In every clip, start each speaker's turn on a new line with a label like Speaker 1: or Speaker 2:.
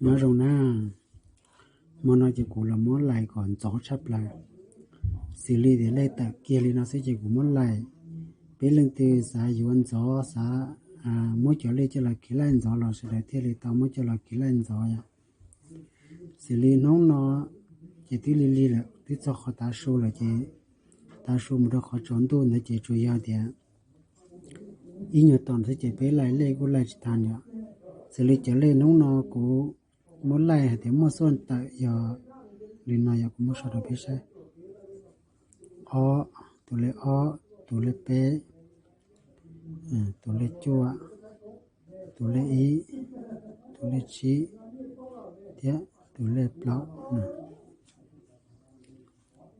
Speaker 1: nhớ rồi na mà nói chỉ cũng là món lại còn chó chấp lại xử lý để lấy tại kia thì nó sẽ chỉ cũng món lại bé lên từ xã yuan gió xã mỗi chỗ lấy cho là kỹ năng gió là sẽ để thiết lý tao mỗi chỗ là kỹ năng gió ya xử lý nó chỉ tí li là tí cho họ ta số là chỉ ta số một đó họ chọn tu nó chỉ chủ yếu thì ý nhớ toàn sẽ chỉ bé lại lấy của lại chỉ thành ya xử lý trở lên nó của muốn lại thì mua xuân tại giờ liền này cũng mua sao được biết sao tụi lệ bé tụi lệ chua tụi lệ ý tụi lệ chí thế tụi lệ plau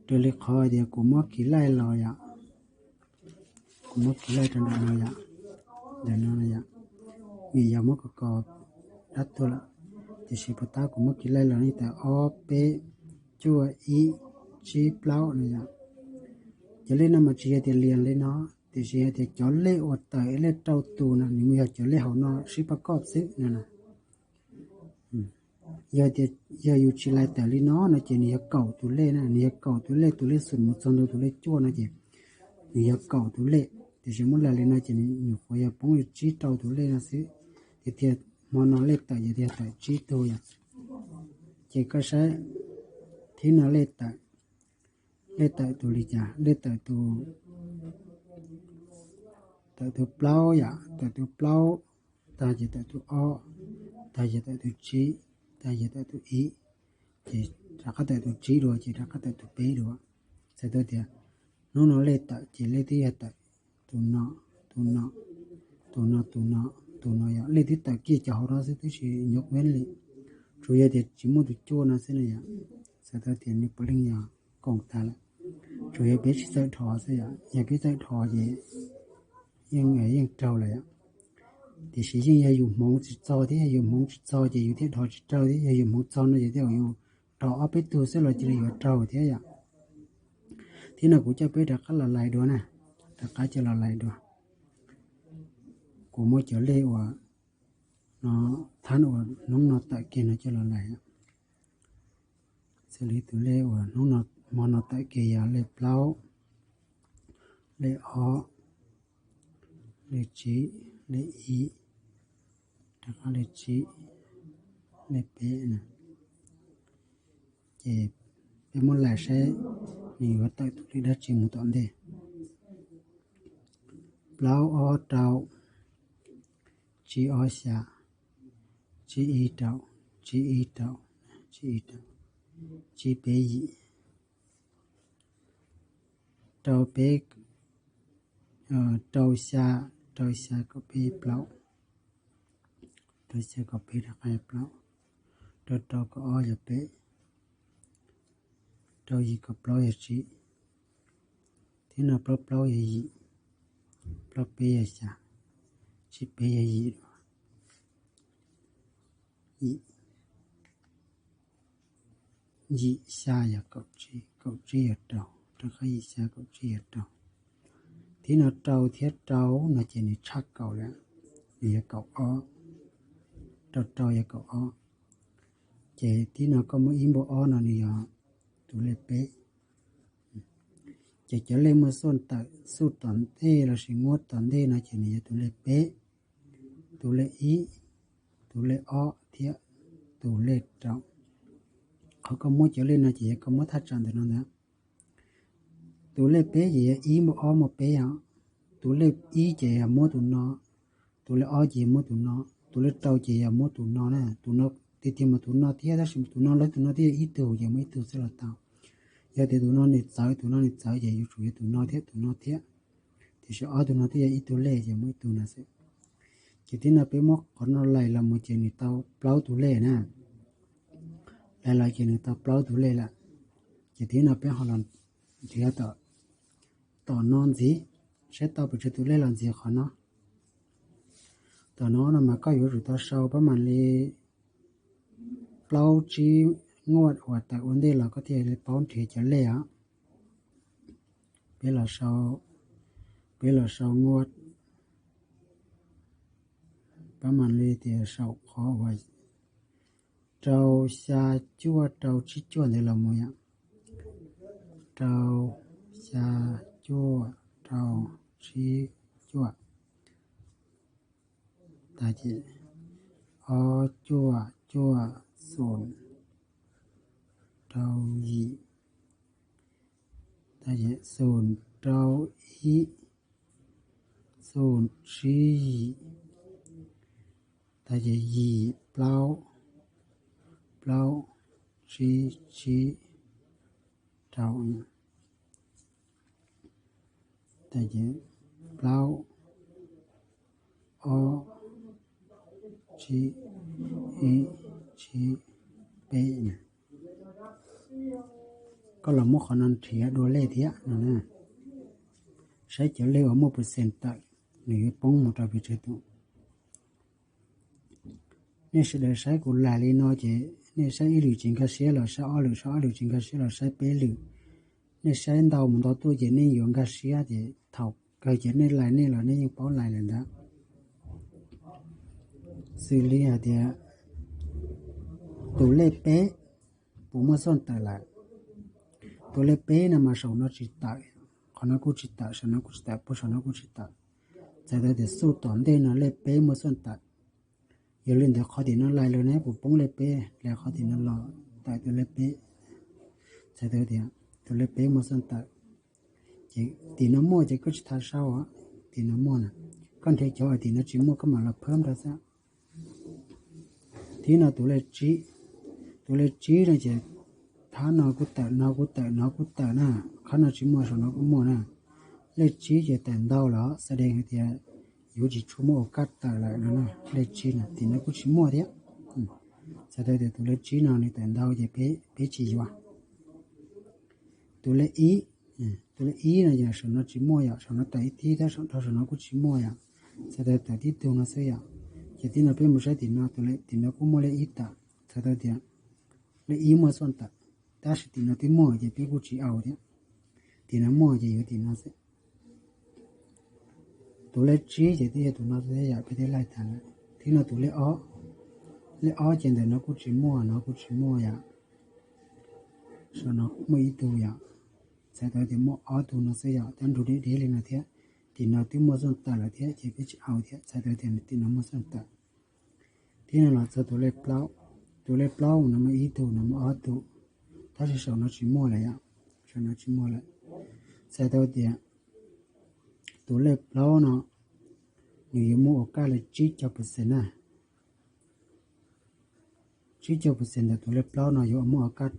Speaker 1: tụi lệ khó thì cũng mua kỹ lại rồi ạ cũng mua kỹ lại trong đó rồi ạ để nó này ạ vì giờ mua có đắt thôi là thì chỉ bắt ta cũng mua kỹ lại rồi này tại bé chua ý chí plau này ạ cho nên mà chỉ thì liền lên nó thì chỉ thì cho lệ ở tại lệ trâu tù nè nhưng mà cho lệ họ nó chỉ bắt cọp xí nè nè giờ thì giờ yêu chỉ lại tại lên nó chỉ nhiều cầu tù lệ nè nhiều cầu tù lệ sườn một chân tù lệ chua nó chỉ nhiều cầu tù lệ thì chỉ muốn là lên nó chỉ nhiều phải giờ bông chỉ trâu tù lệ nó xí thì mà nó lệ tại giờ thì tại chỉ thôi à chỉ có sẽ thì nó lệ tại tù lì chả lệ tại tụ plau ya tại tụ plau ta chỉ tại tụ o ta chỉ tại tụ chi ta chỉ tại tụ ý chỉ ra cái tại tụ chi rồi chỉ ra cái tại tụ bé rồi sẽ tôi thì nó lệ tại chỉ lệ tí tại tụ nó ya lệ tí tại kia cháu đó sẽ chỉ nhục bên lệ chủ yếu thì chỉ muốn tụ chua nó sẽ này ya sẽ tôi thì như bữa linh ya còn ta là chủ yếu biết sẽ thò sẽ ya nhà cái sẽ thò gì nhưng ấy nhưng trâu lại thì sử dụng nhà dùng mông chỉ cho thế dùng mông chỉ cho thì dùng thế thọ chỉ trâu thế dùng mông cho nó chỉ theo dùng trâu áp biết tôi sẽ là chỉ là trâu thế vậy thì nó cũng cho biết được cái là lại đó nè tất cả chỉ là lại đó của mỗi chỗ lê và nó than và nó tại kia nó chỉ là lại xử lý từ lê và nó mà nó tại kia lê plau lê họ lệ chí lệ ý đặc lệ chí lệ bé nè chỉ bé muốn lại sẽ vì vật tại tụi đã chỉ một tuần đây plau o trâu chí o xả chí ý trâu chí bé gì trâu bé trâu xa có bé plau trâu xa có bé đặc hay plau trâu có o là bé trâu gì có plau là chỉ thế nào plau là gì plau bé là xa chỉ bé là gì gì xa là cậu chi là trâu cái xa cậu chi là trâu thì nó trâu thiết trâu nó chỉ là chắc cậu là vì cậu o trâu là cậu o chỉ thì nó có một im bộ o nó này tụi lệ bé chỉ cho lên một số tại số tuần thế là sự ngót tuần thế nó chỉ là tụi lệ bé tụi lệ ý tụi lệ o thiết tụi lệ trâu họ có một trở lên nó chỉ có một thắt tròn thì nó nữa tụi lệ bé gì ý một o một bé hả tụi lệ ý chỉ là mỗi tụi nó tụi lệ o chỉ mỗi tụi nó tụi lệ trâu chỉ là mỗi tụi nó nè tụi nó thì mà tụi nó thiết đó tụi nó lấy tụi nó thiết ít từ giờ mấy từ sẽ là tao giờ thì tụi nó nịt trái giờ chủ yếu tụi nó thiết thì sẽ ở tụi nó thiết ít tụi lệ giờ mấy tụi nó sẽ chỉ tin là bé móc còn nó lại là một chuyện này tao plau tụi lệ nè lại chuyện này tao plau tụi lệ là chỉ tin là bé họ làm thì tao non gì sẽ tao bị tụi lệ làm gì khó nó tao nó mà có yếu rồi tao sau bắt mà đi plau chi ngọt hoặc tại vấn đề là có thể là bón thì trở lệ á biết là sau ngọt bắt mà đi thì sau khó vậy trâu xa chua trâu chi chua này là mùi ạ trâu xa chua trâu chi chua ta chỉ o chua chua sồn trâu gì ta chỉ sồn trâu ý sồn chi ta chỉ gì plau plau chi trâu ta chỉ plau o chi ý chi bê có là một khả năng thịa đồ lê thịa nè sẽ trở lê ở 1% tại nếu bóng 100% tụ nên sẽ để sai của lại lên nó chỉ nên sẽ ý lưu chính cái xe là sẽ ở lưu chính cái xe là sẽ bê lưu nên sẽ đầu một đó tôi chỉ nên dùng cái xe thì thầu cái chỉ nên lại nên là nên bảo lại lần đó xử lý thì tụ lê bé bố mà son tại lại tụ lê bé là mà sầu nó chỉ tại còn nó cũng chỉ tại sao nó cũng chỉ tại bố sao nó cũng chỉ tại giờ đây thì số toàn đây nó lê bé mà son tại giờ lên được khó thì nó lại rồi nè bố bông lê bé lại khó thì nó lò tại tụ lê bé giờ đây thì tụ lê bé mà son tại chỉ thì nó mua chỉ có chỉ thay sao á thì nó mua nè con thấy cho thì nó chỉ mua cái mà là phơm ra sao thì nó tụ lê trí là chỉ thà nó cũng tệ nè khả năng chỉ mua số nó cũng mua nè lê trí chỉ tiền đâu đó sẽ đến thì yếu chỉ chú mua cắt tệ lại nó nè lê trí nè thì nó cũng chỉ mua đấy sẽ đây thì tụ lê trí nào thì tiền đâu thì bé chỉ vào tụ lê ý là giờ số nó chỉ mua ya số nó tệ thì đó số nó cũng chỉ mua ya sẽ đây tệ thì tụ nó sẽ ya chỉ thì nó bé một cái thì nó cũng mua lê ít ta sẽ đây thì lê ý mua son ta ta sẽ thì nó thì mua thì bé cũng chỉ ao đấy thì nó mua thì nó sẽ tụ lê trí thì tụ nó sẽ ya bé lại thằng thì nó tụ lê ó trên đây nó cũng chỉ mua ya số nó cũng mua ít tụ ya sẽ tới thì mua ó tụ nó sẽ ya tan đủ để lên là thế thì nó thì mua son ta là thế chỉ bé chỉ ao thế sẽ tới thì nó mua son ta thì nó là tụ lê plau nó mới ít tụ nó mới ó tụ ta sẽ số nó chỉ mua lại ya số nó chỉ mua lại sẽ tới thì tụ lê plau nó nếu mua cái là chỉ cho percent nè chỉ cho percent là tụ lê plau nó nếu mua cái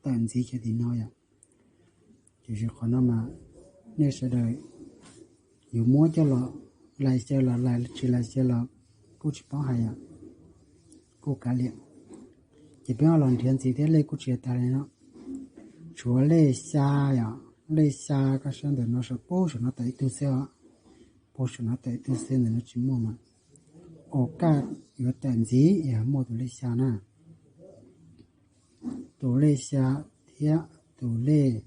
Speaker 1: tận gì cho thì nó ya chỉ còn nó mà nếu sẽ đợi nếu mua cho là lại chỉ là cũng chỉ bảo hay à cũng cả liền chỉ biết làm chuyện gì thế lấy cũng chỉ ta này nó chúa lấy xa ya lấy xa cái sản phẩm nó sẽ bố số nó tới từ xe bố số nó tới từ xe này nó chỉ mua mà ở cả有等级也mua tụ lấy xa nè tụ lấy xa thì tụ lấy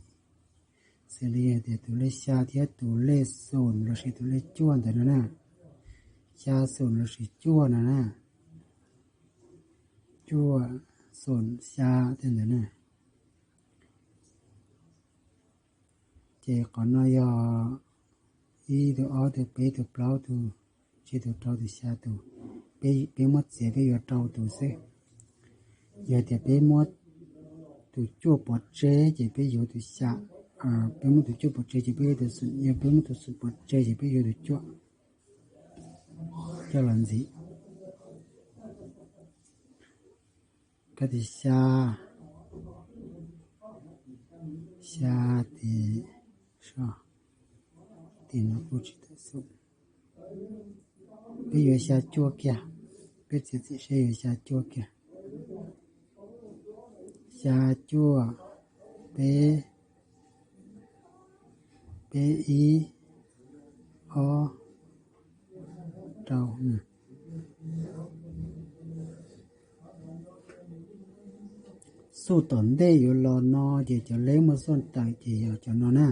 Speaker 1: xử lý thì tụ lấy xa thì tụ lấy sồn rồi tụ lấy chuồn thế nữa nè xa sồn rồi chuồn nè chua sồn xa thế này nè chỉ còn nói ý từ ở từ bé từ plau từ chỉ từ trâu từ xa từ bé mất sẽ bé giờ trâu từ xe giờ thì bé mất từ chua bọt chế chỉ bé giờ từ xa bé mất từ chua bọt chế chỉ bé từ sụn giờ bé mất từ sụn bọt chế chỉ bé giờ từ chua cho làm gì cái thì xa thì sao thì nó cũng chỉ là số bây giờ xa chua kia bây giờ thì sẽ xa chua kia xa chua bé ý o trâu nè số tổn đâyอยู่รอ nó chỉ cho lấy một số tài chỉ cho nó nè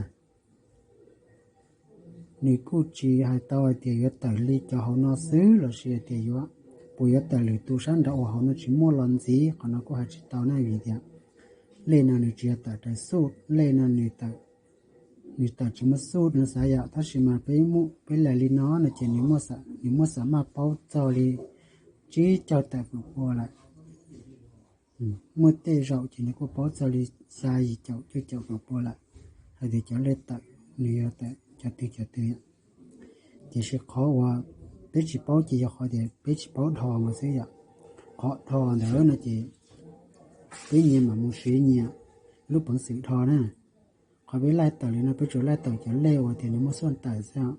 Speaker 1: nếu cứ chỉ hai tao thì cái tài lý cho họ nó xứ là sẽ thì yếu bây giờ tại lì tu sáng đầu họ nó chỉ mua lần gì còn nó có hai chỉ tàu này vì thế lên nó chỉ tại tại số lên nó người ta chỉ mất số nó sai à ta chỉ mà phải lại li nó chỉ nếu mua sa mà bao cho li chỉ cho tại một bộ lại mua tê rau chỉ nó có bao cho li sai cho một bộ lại hay thì cho lên tại nhiều tại cho tiêu thì sẽ khó qua bé chỉ bao chỉ họ thì bé chỉ bao thò mà sẽ vậy họ thò nữa nó chỉ bé nhiều mà muốn suy nhiều lúc bằng sự thò nè họ biết lại tàu nó biết chỗ lại tàu cho leo thì nó mới xuân tại sao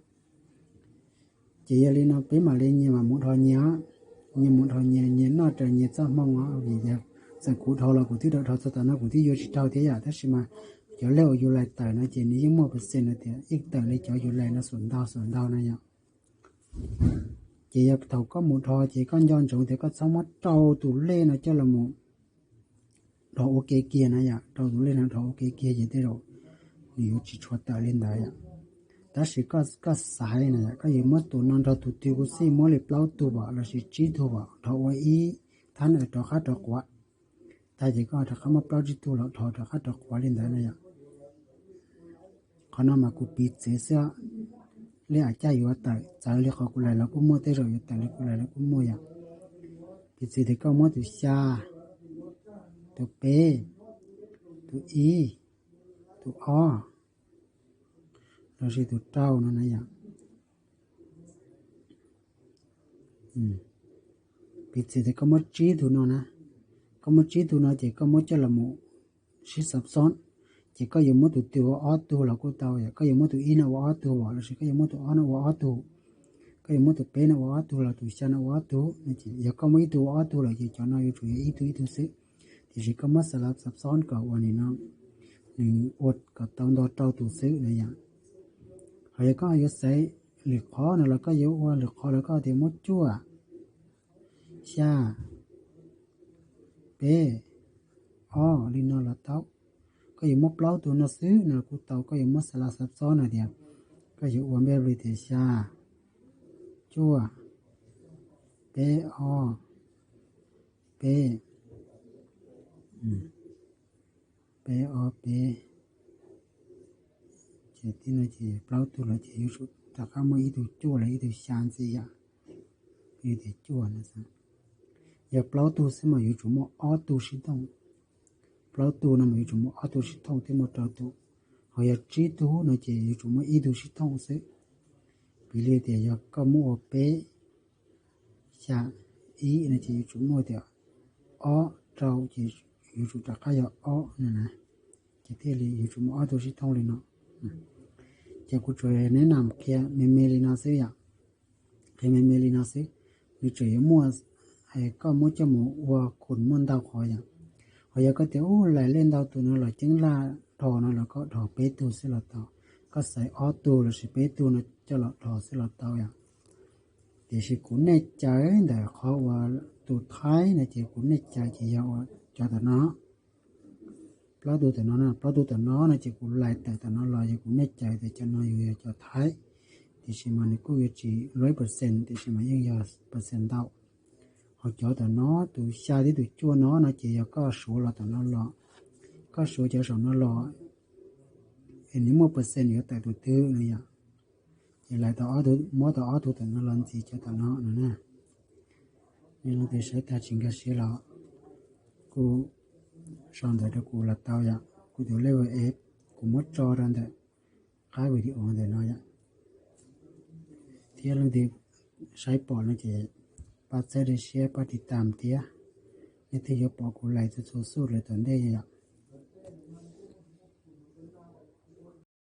Speaker 1: chỉ là nó biết mà lên nhưng mà muốn thò nhớ nhưng muốn thò nhớ nó trở nhớ cho mong nó vì vậy sản cụ thò là cụ thứ đó thò cho tao nó cụ thứ vô chỉ tao thế à thế mà cho leo vô lại tàu nó chỉ những một percent là thì ít tàu lấy cho vô lại nó xuân đau này nhá chỉ là tàu có một thò chỉ có nhon trống thì có sống mất trâu tủ lên nó cho là một thò ok kia này nhá trâu tủ lên nó thò ok kia gì thế rồi nhiều chỉ cho ta lên đấy ạ, ta chỉ có sai này có gì mất tụi non thọ tụi tiêu của si mỗi lần bao tụi bảo là chỉ thu bảo thọ ý thanh ở đó khác đó quá, ta chỉ có thọ không mất bao chỉ thu là thọ khác đó quá lên đấy này ạ, còn mà cụ bị chế sao, lấy ai chạy vào tại, chạy lấy họ cụ lại là cụ mua tới rồi tại lấy cụ lại là cụ mua ạ, bị chế thì có mua tụi xa, tụi bé, tụi ý tụi o rồi thì tụi trâu nó này vậy bị gì thì có mất trí tụi nó nè có mất trí tụi nó chỉ có mất cho là một sự sập xón chỉ có dùng mất tụi tiêu ở tụi là của tao vậy có dùng mất tụi in ở tụi bỏ là chỉ có dùng mất tụi nó ở tụi có dùng mất tụi bé nó ở tụi là tụi xa nó ở tụi nên chỉ giờ có mấy tụi ở tụi là chỉ cho nó chủ yếu ít tụi xí thì chỉ có mất sập xón cảวันนี้nóอดกับตอนดอเต้าตัวซื้อเนี่ยเขาก็อายุใส่หรือคอเนี่ยเราก็อายุว่าหรือคอแล้วก็เดี๋ยวมดจั่วชาเป้อ้อลินอละเต้าก็อยู่มดเปล่าตัวน่ะซื้อเนี่ยกูเต้าก็อยู่มดสลับซับซ้อนน่ะเดียวก็อยู่วันแบบนี้เดียชาจั่วเป้อ้อเป้bé ở bé chỉ tin là chỉ bao tu là chỉ yêu chút ta không mấy tu chua là tu sáng gì à cái thì chua nữa sao giờ bao tu sẽ mà yêu chút một ở tu sĩ thông bao tu nó mà yêu chút một ở tu sĩ thông thì một trâu tu họ giờ trí tu nó chỉ yêu chút một ít tu sĩ thông sẽ vì lý thì giờ có mua bé sáng ý nó chỉ yêu chút một điều ở trâu chỉ yêu chút ta cái ở nè chỉ thế là yêu chút một ở tu sĩ thông lên nó chỉ có chuyện này nằm kia mình lên nó sẽ vậy khi mình lên nó sẽ như chỉ mua hay có mua cho mua và cuốn mua đào khỏi vậy hồi giờ có thể lại lên đào tụi nó là chính là thò nó là có thò bé tu sẽ là tàu có sai ở tu là sẽ bé tu nó cho là thò sẽ là tàu vậy thì sự cuốn này trái để khó và tụ thái này chỉ cuốn này trái chỉ giao cho tụi nó bao tu tụi nó nè bao tu tụi nó chỉ cũng lại tại tụi nó là chỉ cũng nét chạy để cho nó yêu cho thái thì chỉ mà nó cũng chỉ 100% thì chỉ mà yêu giờ percent đâu họ cho tụi nó tụi xa đi tụi chua nó chỉ có số là tụi nó lo có số cho số nó lo thì nếu 1% nữa tại tụi tư này vậy thì lại tụi ở tụi nó làm gì cho tụi nó nữa nè nên nó thì sẽ ta chính cái gì là cô xong rồi đó cô là tao vậy cô tự lấy về ép cô mất cho ra đấy cái video này nói vậy thì lần thì sai bỏ nó chỉ bắt sẽ để share bắt đi tạm tiếc nên thì giờ bỏ cô lại cho số số lại tuần đây vậy